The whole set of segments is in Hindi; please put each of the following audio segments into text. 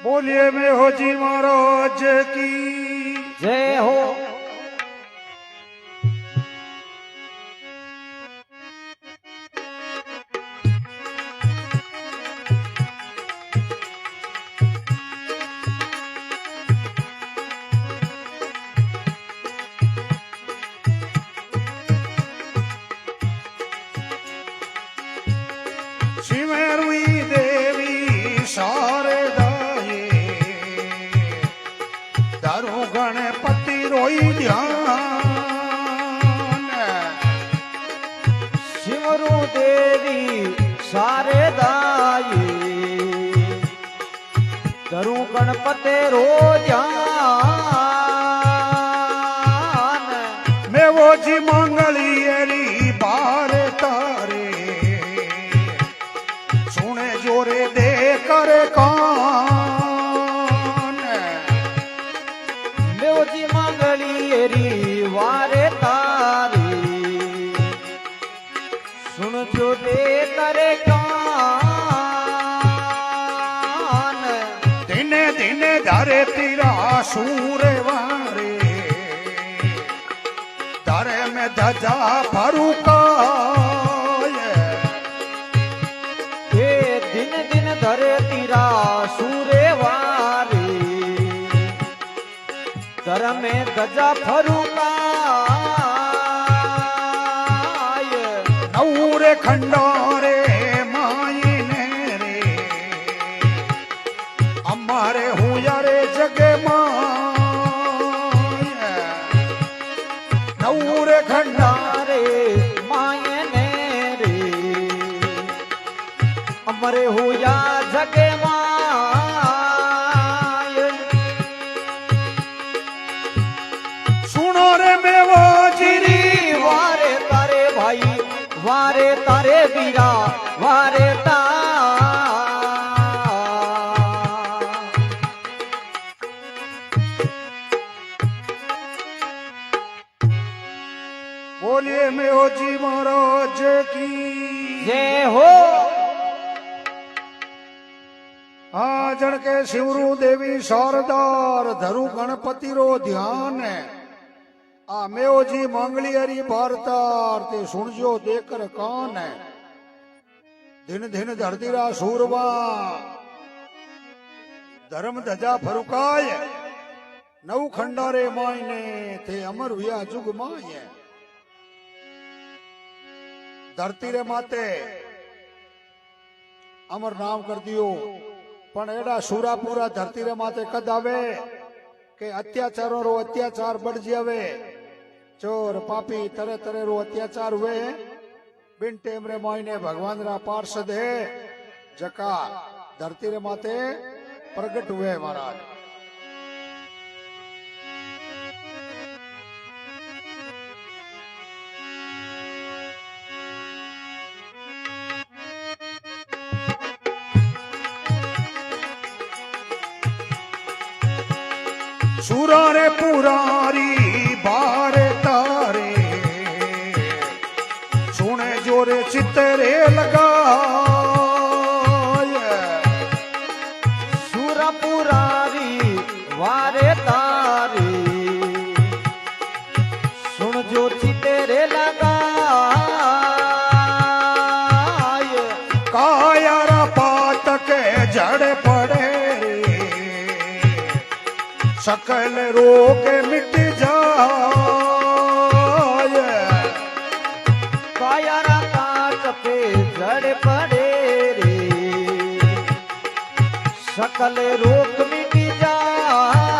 बोलिए में हो जी महाराज की जय हो। शिवेरुई देवी शारदाये दारू गणपति रोई ध्यान शिवरु देवी शारदाई धरू गणपते रोजान मैं वो जी मंगलियरी बार तारे सुने जोरे दे कर कान मेवजी मंगलियरी वारे तारी सुन जो दे करे कान दिने दिने धारे तीरा सूरे वारे धारे में धजा फरुका दिन दिन धरे तीरा सूरे वारी धर में गजा फरुकाय नौरे खंडारे मायने रे अमारे हुया रे जगे माय नौरे खंडारे रे मायने रे अमरे हुया जगे माय सुनो रे मेवा जिरी वारे तारे भाई वारे तारे वीरा वारे ता बोलिए मेहो जी महाराज की जय हो। हाँ जण के शिवरू देवी शारदार धरु गणपति रो ध्यान है आ मेओ जी मंगली हरी भारतार ते सुनजो देकर कान है दिन दिन धरती रा सूरबा धर्म धजा फरुकाय नव खंडारे मायने थे अमर हुआ जुग माय धरती रे माते अमर नाम कर दियो पण एड़ा सूरा पूरा धरती रे माते कद आवे के अत्याचारों रो अत्याचार बढ़ जावे चोर पापी तरह तरह रो अत्याचार हुए बिन टेम रे मायने भगवान रा पार्षद है जका धरती रे माते प्रगट हुए महाराज सूरा रे पुरारी बारे तारे सुने जोरे चितरे लगा सूरा पुरारी वारे तारी सुन जो तेरे लगाय कायारा पात के जड़ पड़े सकल रोग मिट जाए कायारा काट पे जड़ पड़े रे सकल रोग मिट जाय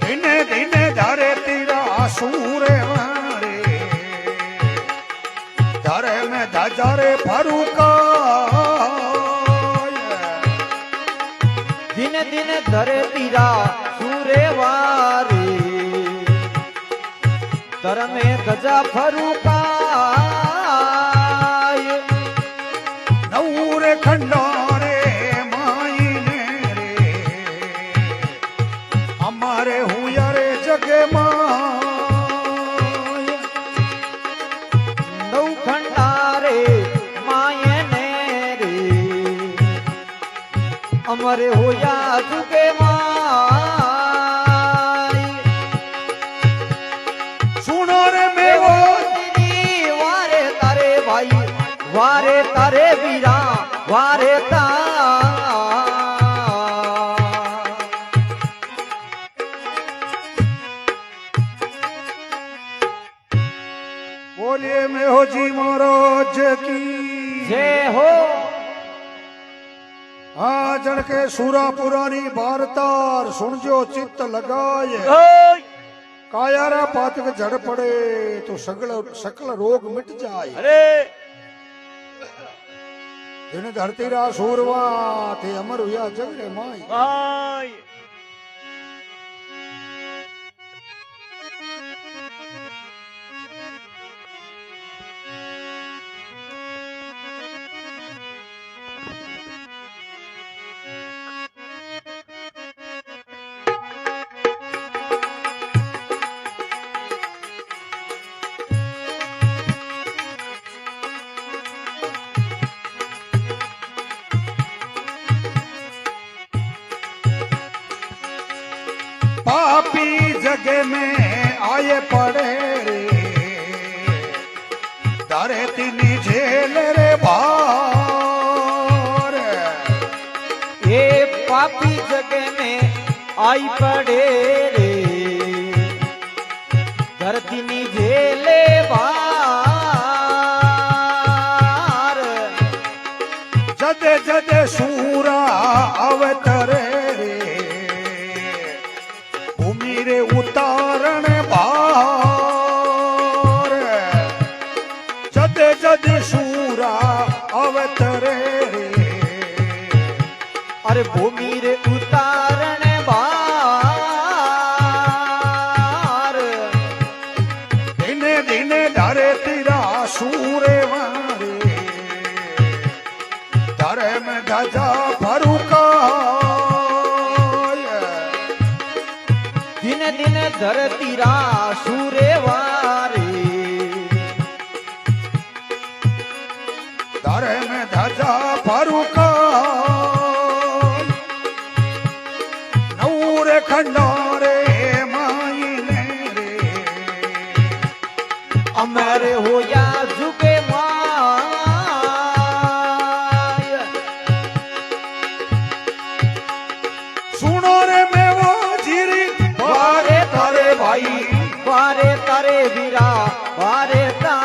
दिने दिने धरे तीरा सूरे मारे धरे में धजारे फरुका दिन दिन धरे तीरा सूरे वारी तर में गजा फरुकाय नौरे खंडारे मायने रे हमारे हुया रे जगे माय नौ खंडारे मायने रे અમારે હોયા ચૂકે માય સુનો રે મેવો વારે તારે ભાઈ વારે તારે વીરા વારે બોલીએ મેહોજી મહારાજ કી જય હો હા જણકે સુરાપુરાની ભારતાર સુણજો ચિત્ત લગાય કાયારા પાતક જડ પડે તો સકલ રોગ મિટ જાય અરે જેને ધરતીરા સૂરવા તે અમર હુયા જગરે માય ભાઈ पापी जग में आए पड़े रे धरती नी झेल रे भार ये पापी जग में आई पड़े रे धरती नी झेले बार जदे जदे सूरा अवतरे रे भूमि रे उतारण भार जदे जदे सूरा अवतरे रे अरे भूमि रे उतारण बार दिने दिने धरे तीरा सूरे वारे धरे में ध्वजा फरुकाय दिन दिन धरती रा सूरे वारे धरे में ध्वजा फरुकाय नूरे खंडोरे मायने रे अमर होया झुके माय सुनो रे मेवो जीरी वारे तारे भाई वारे तारे वीरा वारे ता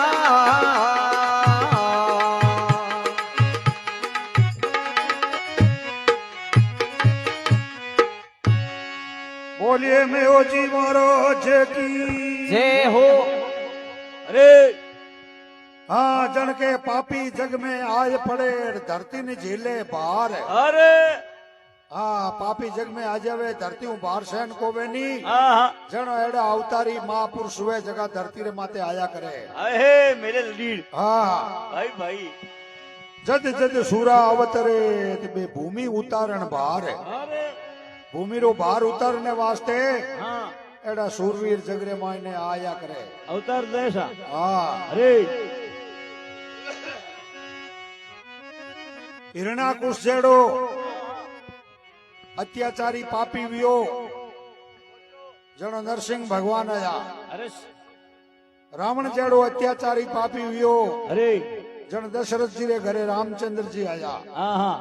बोलिए मेवो जी महाराज की जय हो अरे हाँ जन के पापी जग में आए पड़े धरती ने झीले बाहर अरे हाँ पापी जग में आ जावे धरती हूँ बाहर सहन को वे नी हाँ जनो एड़ा अवतारी महापुरुष हुए जगह धरती रे माते आया करे अहे मेरे लीड हाँ भाई भाई जद जद सूरा अवतरे ते बे भूमि उतारण बाहर अरे भूमि रो बाहर उतारने वास्ते हाँ एड़ा सूरवीर जगरे मायने आया करे अवतार देशा हाँ अरे हिरणाकुश जेड़ो अत्याचारी पापी वियो जनो नरसिंह भगवान आया अरे रावण जेड़ो अत्याचारी पापी वियो अरे जन दशरथ जी रे घरे रामचंद्र जी आया हाँ हाँ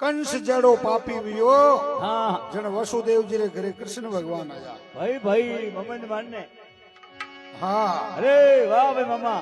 कंस जेड़ो पापी वियो हाँ जन वसुदेव जी रे घरे कृष्ण भगवान आया भाई भाई मम्मी ने मानने हाँ अरे वाह भाई मामा